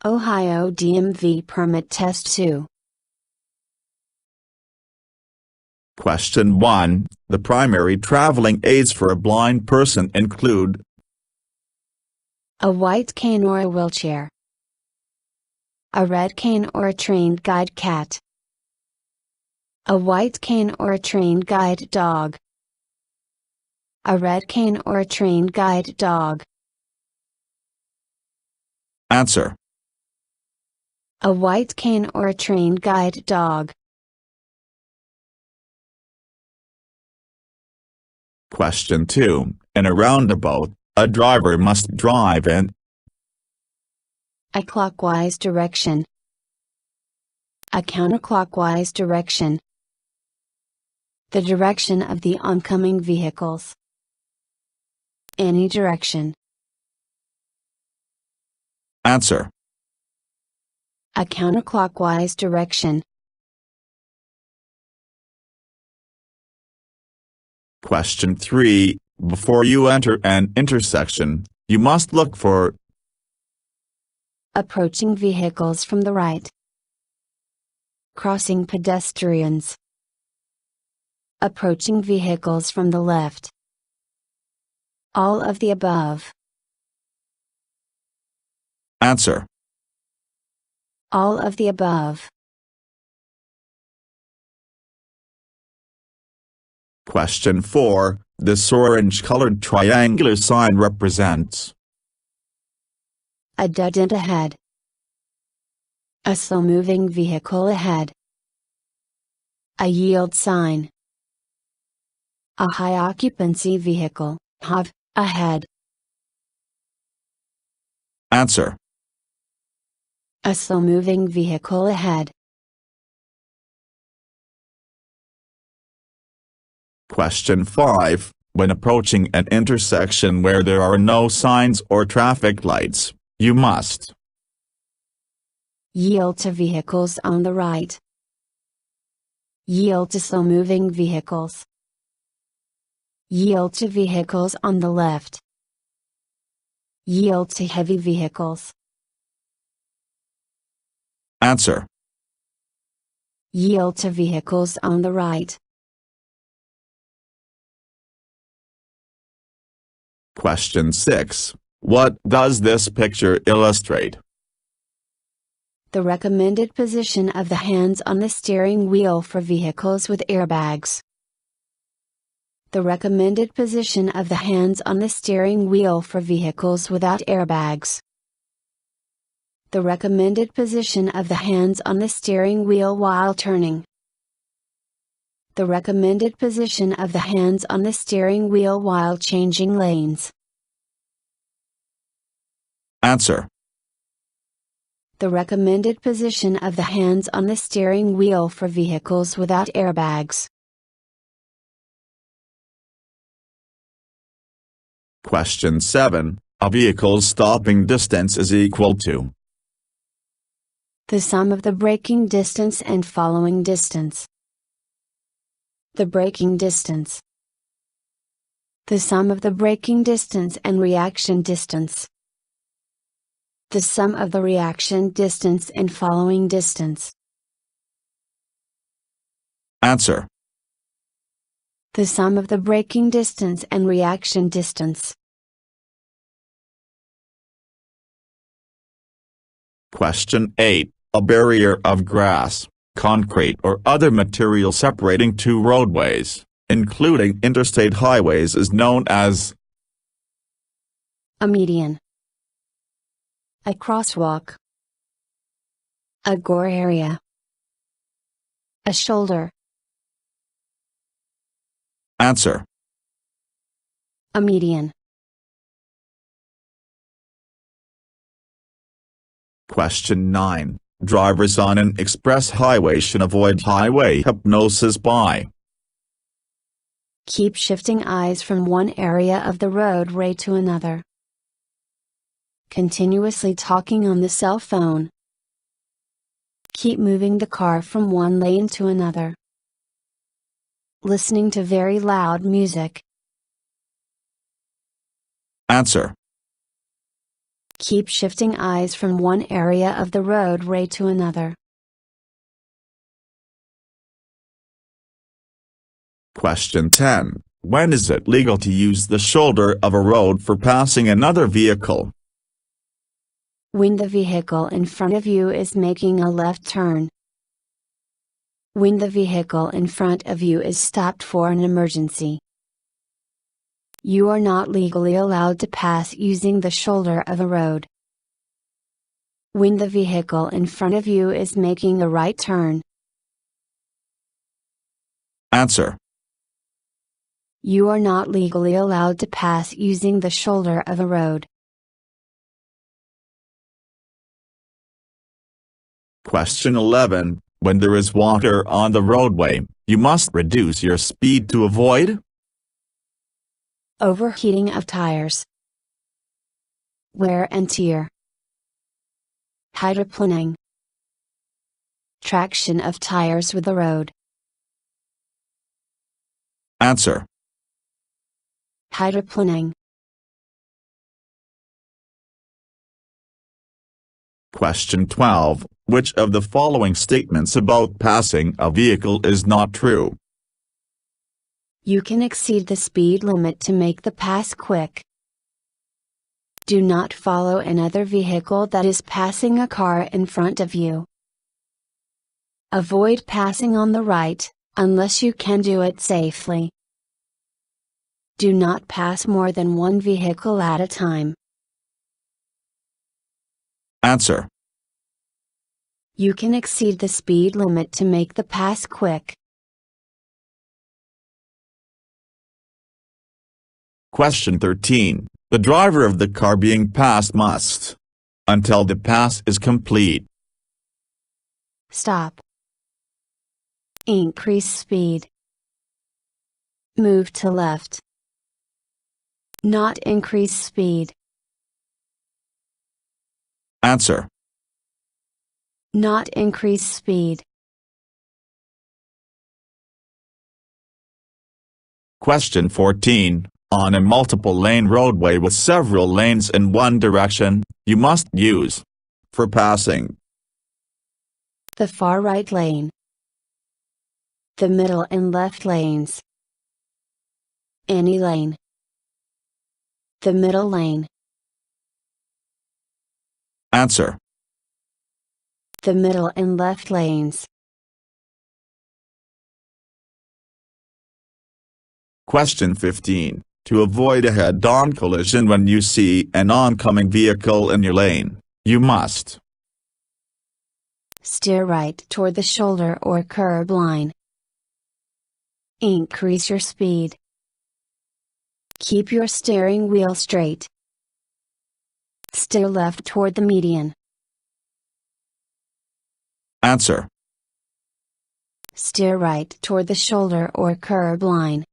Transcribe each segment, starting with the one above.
Ohio DMV Permit Test 2. Question 1. The primary traveling aids for a blind person include A white cane or a wheelchair. A red cane or a trained guide cat. A white cane or a trained guide dog. A red cane or a trained guide dog. Answer. A white cane or a trained guide dog. Question 2. In a roundabout, a driver must drive in A clockwise direction. A counterclockwise direction. The direction of the oncoming vehicles. Any direction. Answer. A counterclockwise direction. Question 3. Before you enter an intersection, you must look for Approaching vehicles from the right. Crossing pedestrians. Approaching vehicles from the left. All of the above. Answer. All of the above. Question 4. This orange-colored triangular sign represents A dead end ahead. A slow-moving vehicle ahead. A yield sign. A high-occupancy vehicle, HOV, ahead. Answer. A slow-moving vehicle ahead. Question 5. When approaching an intersection where there are no signs or traffic lights, you must Yield to vehicles on the right. Yield to slow-moving vehicles. Yield to vehicles on the left. Yield to heavy vehicles. Answer. Yield to vehicles on the right. Question 6. What does this picture illustrate? The recommended position of the hands on the steering wheel for vehicles with airbags. The recommended position of the hands on the steering wheel for vehicles without airbags. The recommended position of the hands on the steering wheel while turning. The recommended position of the hands on the steering wheel while changing lanes. Answer. The recommended position of the hands on the steering wheel for vehicles without airbags. Question 7. A vehicle's stopping distance is equal to The sum of the braking distance and following distance. The braking distance. The sum of the braking distance and reaction distance. The sum of the reaction distance and following distance. Answer. The sum of the braking distance and reaction distance. Question 8. A barrier of grass, concrete or other material separating two roadways, including interstate highways, is known as A median. A crosswalk. A gore area. A shoulder. Answer. A median. Question 9. Drivers on an express highway should avoid highway hypnosis by Keep shifting eyes from one area of the roadway to another. Continuously talking on the cell phone. Keep moving the car from one lane to another. Listening to very loud music. Answer. Keep shifting eyes from one area of the roadway to another. Question 10. When is it legal to use the shoulder of a road for passing another vehicle? When the vehicle in front of you is making a left turn. When the vehicle in front of you is stopped for an emergency. You are not legally allowed to pass using the shoulder of a road. When the vehicle in front of you is making a right turn. Answer. You are not legally allowed to pass using the shoulder of a road. Question 11. When there is water on the roadway, you must reduce your speed to avoid Overheating of tires. Wear and tear. Hydroplaning. Traction of tires with the road. Answer. Hydroplaning. Question 12. Which of the following statements about passing a vehicle is not true? You can exceed the speed limit to make the pass quick. Do not follow another vehicle that is passing a car in front of you. Avoid passing on the right, unless you can do it safely. Do not pass more than one vehicle at a time. Answer. You can exceed the speed limit to make the pass quick. Question 13. The driver of the car being passed must, until the pass is complete, Stop. Increase speed. Move to left. Not increase speed. Answer. Not increase speed. Question 14. On a multiple-lane roadway with several lanes in one direction, you must use, for passing, The far right lane. The middle and left lanes. Any lane. The middle lane. Answer. The middle and left lanes. Question 15. To avoid a head-on collision when you see an oncoming vehicle in your lane, you must Steer right toward the shoulder or curb line. Increase your speed. Keep your steering wheel straight. Steer left toward the median. Answer. Steer right toward the shoulder or curb line.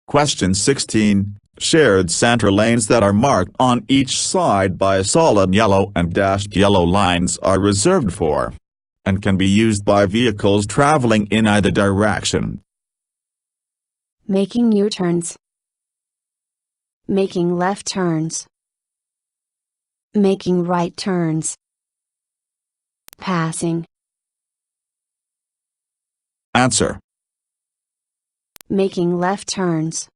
Question 16. Shared center lanes that are marked on each side by solid yellow and dashed yellow lines are reserved for, and can be used by vehicles traveling in either direction. Making U-turns. Making left turns. Making right turns. Passing. Answer. Making left turns.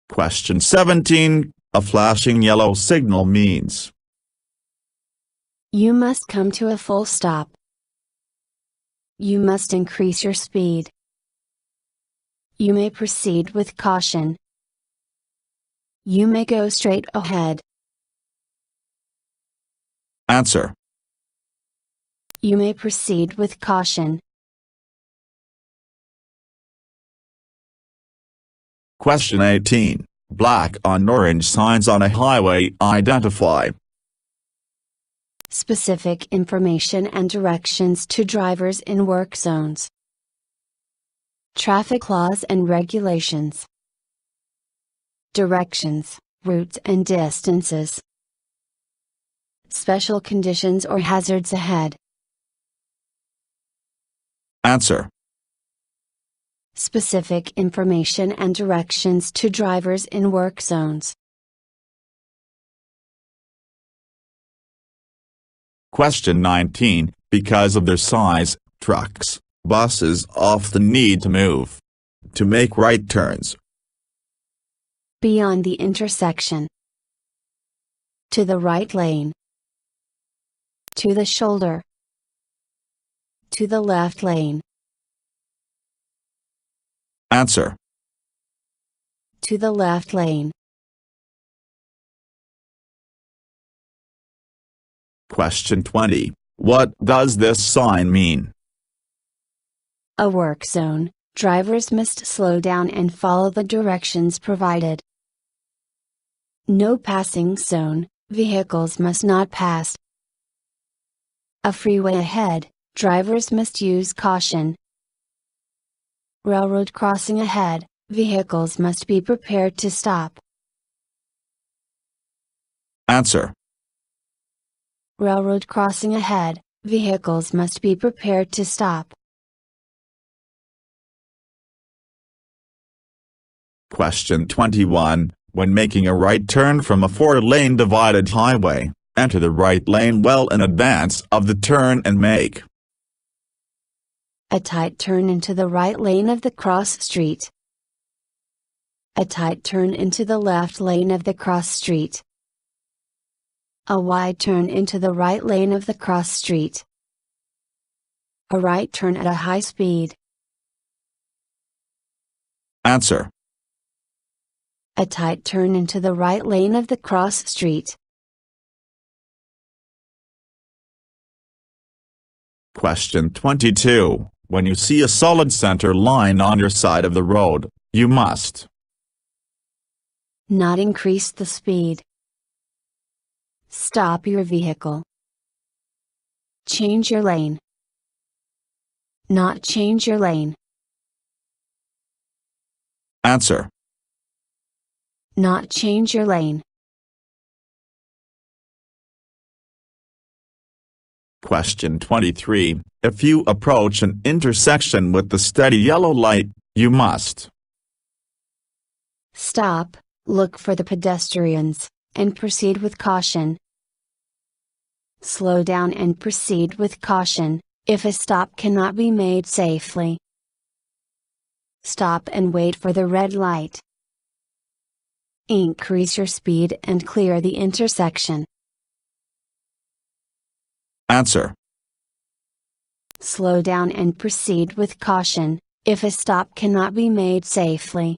Question 17. A flashing yellow signal means You must come to a full stop. You must increase your speed. You may proceed with caution. You may go straight ahead. Answer. You may proceed with caution. Question 18. Black on orange signs on a highway identify Specific information and directions to drivers in work zones. Traffic laws and regulations. Directions, routes and distances. Special conditions or hazards ahead. Answer. specific information and directions to drivers in work zones. Question 19. Because of their size, trucks, buses often need to move to make right turns. Beyond the intersection. To the right lane. To the shoulder. To the left lane. Answer. To the left lane. Question 20. What does this sign mean? A work zone, drivers must slow down and follow the directions provided. No passing zone, vehicles must not pass. A freeway ahead, drivers must use caution. Railroad crossing ahead, vehicles must be prepared to stop. Answer. Railroad crossing ahead, vehicles must be prepared to stop. Question 21. When making a right turn from a 4-lane divided highway, enter the right lane well in advance of the turn and make A tight turn into the right lane of the cross street. A tight turn into the left lane of the cross street. A wide turn into the right lane of the cross street. A right turn at a high speed. Answer. A tight turn into the right lane of the cross street. Question 22. When you see a solid center line on your side of the road, you must not increase the speed. Stop your vehicle. Change your lane. Not change your lane. Answer. Not change your lane. Question 23. If you approach an intersection with the steady yellow light, you must stop, look for the pedestrians, and proceed with caution. Slow down and proceed with caution, if a stop cannot be made safely. Stop and wait for the red light. Increase your speed and clear the intersection. Answer. Slow down and proceed with caution, if a stop cannot be made safely.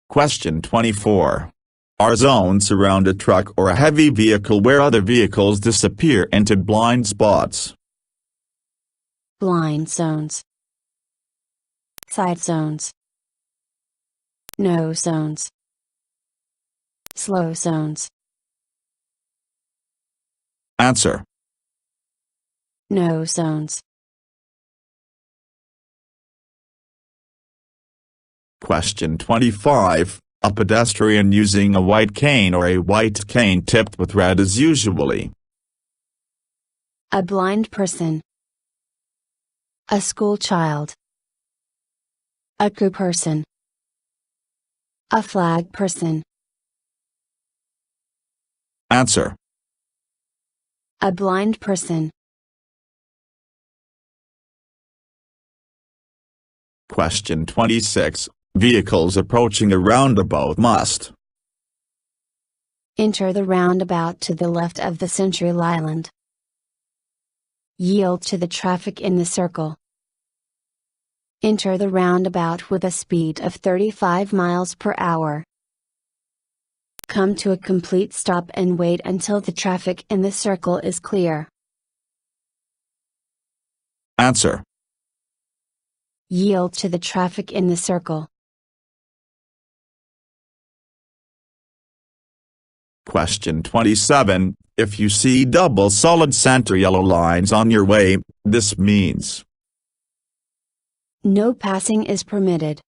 Question 24. Are zones around a truck or a heavy vehicle where other vehicles disappear into blind spots? Blind zones. Side zones. No zones. Slow zones. Answer. No zones. Question 25. A pedestrian using a white cane or a white cane tipped with red is usually a blind person. A school child. A crew person. A flag person. Answer. A blind person. Question 26. Vehicles approaching a roundabout must enter the roundabout to the left of the Central Island. Yield to the traffic in the circle. Enter the roundabout with a speed of 35 miles per hour. Come to a complete stop and wait until the traffic in the circle is clear. Answer. Yield to the traffic in the circle. Question 27. If you see double solid center yellow lines on your way, this means no passing is permitted.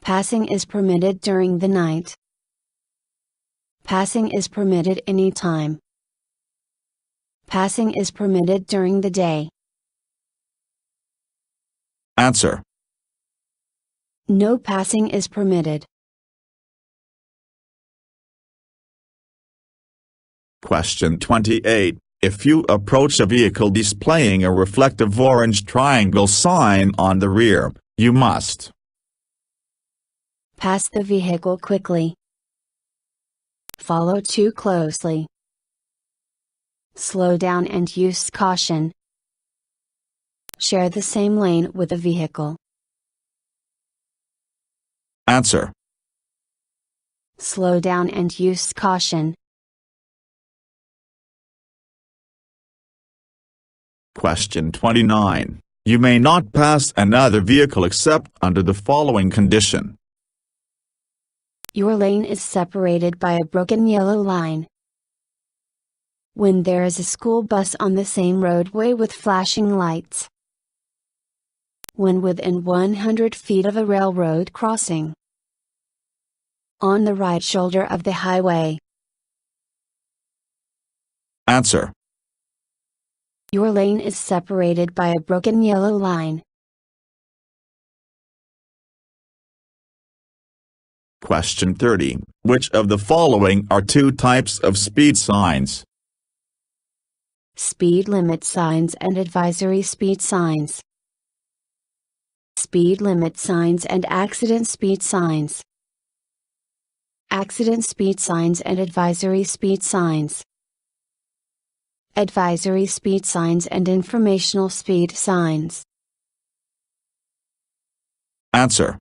Passing is permitted during the night. Passing is permitted anytime. Passing is permitted during the day. Answer. No passing is permitted. Question 28. If you approach a vehicle displaying a reflective orange triangle sign on the rear, you must pass the vehicle quickly. Follow too closely. Slow down and use caution. Share the same lane with the vehicle. Answer. Slow down and use caution. Question 29. You may not pass another vehicle except under the following condition. Your lane is separated by a broken yellow line. When there is a school bus on the same roadway with flashing lights. When within 100 feet of a railroad crossing. On the right shoulder of the highway. Answer. Your lane is separated by a broken yellow line. Question 30. Which of the following are two types of speed signs? Speed limit signs and advisory speed signs. Speed limit signs and accident speed signs. Accident speed signs and advisory speed signs. Advisory speed signs and informational speed signs. Answer.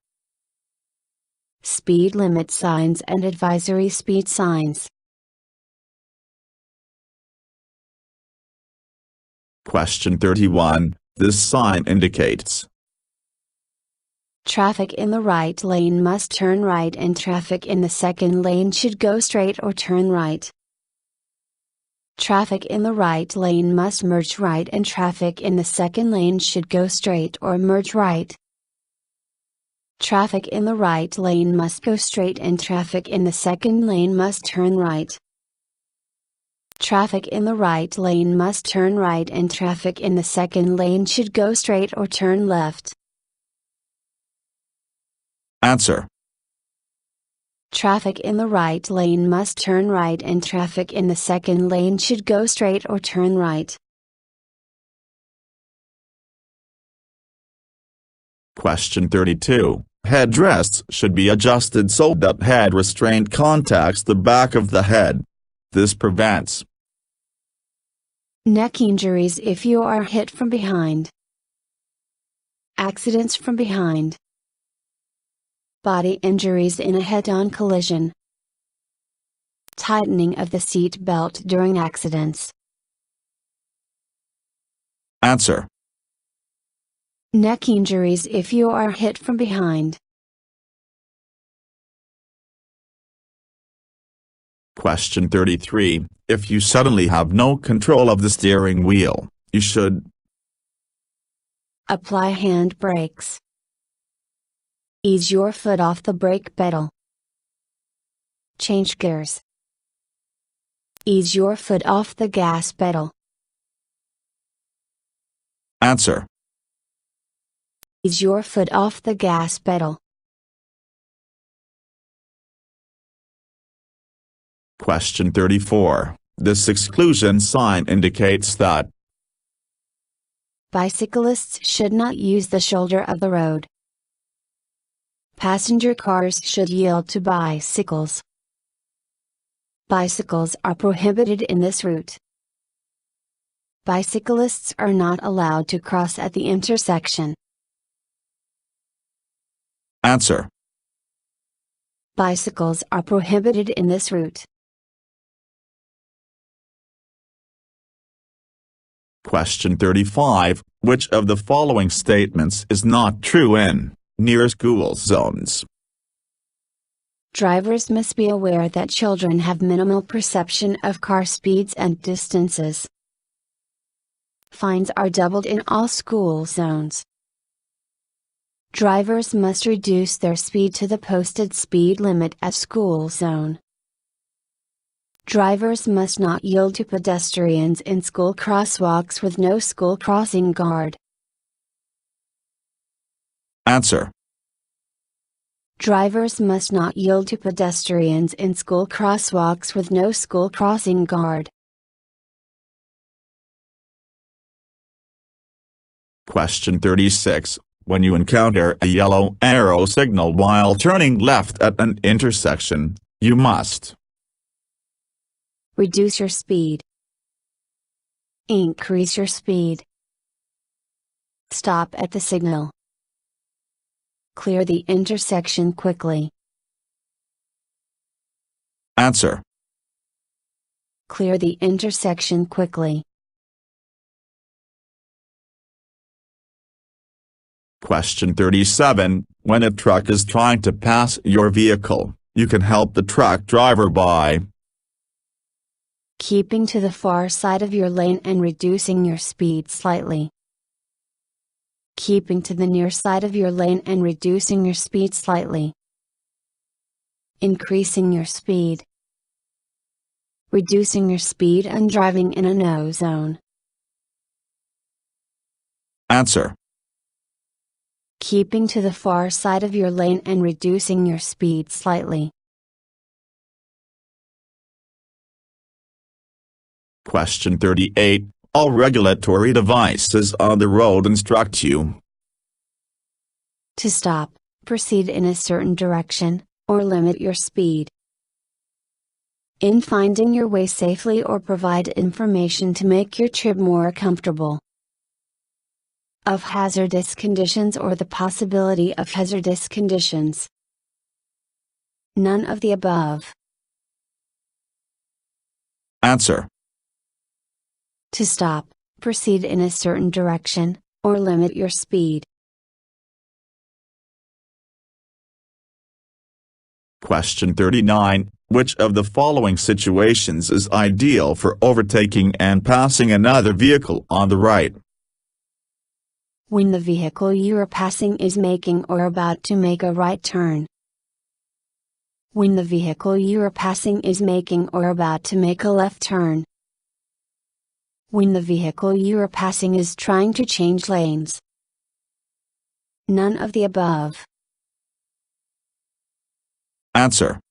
Speed limit signs and advisory speed signs. Question 31. This sign indicates traffic in the right lane must turn right and traffic in the second lane should go straight or turn right. Traffic in the right lane must merge right and traffic in the second lane should go straight or merge right. Traffic in the right lane must go straight and traffic in the second lane must turn right. Traffic in the right lane must turn right and traffic in the second lane should go straight or turn left. Answer. Traffic in the right lane must turn right and traffic in the second lane should go straight or turn right. Question 32. Headrests should be adjusted so that head restraint contacts the back of the head. This prevents neck injuries if you are hit from behind. Accidents from behind. Body injuries in a head-on collision. Tightening of the seat belt during accidents. Answer. Neck injuries if you are hit from behind. Question 33. If you suddenly have no control of the steering wheel, you should apply hand brakes. Ease your foot off the brake pedal. Change gears. Ease your foot off the gas pedal. Answer. Ease your foot off the gas pedal. Question 34. This exclusion sign indicates that bicyclists should not use the shoulder of the road. Passenger cars should yield to bicycles. Bicycles are prohibited in this route. Bicyclists are not allowed to cross at the intersection. Answer. Bicycles are prohibited in this route. Question 35. Which of the following statements is not true in near school zones? Drivers must be aware that children have minimal perception of car speeds and distances. Fines are doubled in all school zones. Drivers must reduce their speed to the posted speed limit at school zone. Drivers must not yield to pedestrians in school crosswalks with no school crossing guard. Answer. Drivers must not yield to pedestrians in school crosswalks with no school crossing guard. Question 36. When you encounter a yellow arrow signal while turning left at an intersection, you must reduce your speed, increase your speed, stop at the signal, clear the intersection quickly. Answer. Clear the intersection quickly. Question 37. When a truck is trying to pass your vehicle, you can help the truck driver by keeping to the far side of your lane and reducing your speed slightly. Keeping to the near side of your lane and reducing your speed slightly. Increasing your speed. Reducing your speed and driving in a no zone. Answer. Keeping to the far side of your lane and reducing your speed slightly. Question 38. All regulatory devices on the road instruct you to stop, proceed in a certain direction, or limit your speed. In finding your way safely or provide information to make your trip more comfortable. Of hazardous conditions or the possibility of hazardous conditions. None of the above. Answer. To stop, proceed in a certain direction, or limit your speed. Question 39. Which of the following situations is ideal for overtaking and passing another vehicle on the right? When the vehicle you are passing is making or about to make a right turn. When the vehicle you are passing is making or about to make a left turn. When the vehicle you are passing is trying to change lanes. None of the above. Answer.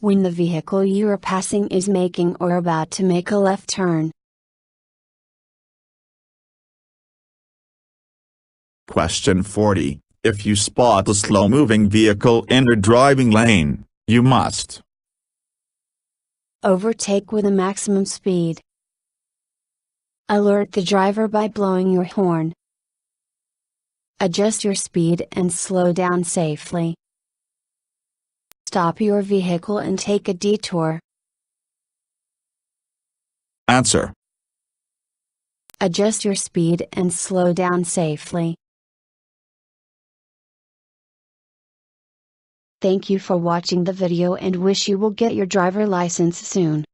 When the vehicle you are passing is making or about to make a left turn. Question 40. If you spot a slow-moving vehicle in your driving lane, you must overtake with a maximum speed. Alert the driver by blowing your horn. Adjust your speed and slow down safely. Stop your vehicle and take a detour. Answer. Adjust your speed and slow down safely. Thank you for watching the video and wish you will get your driver license soon.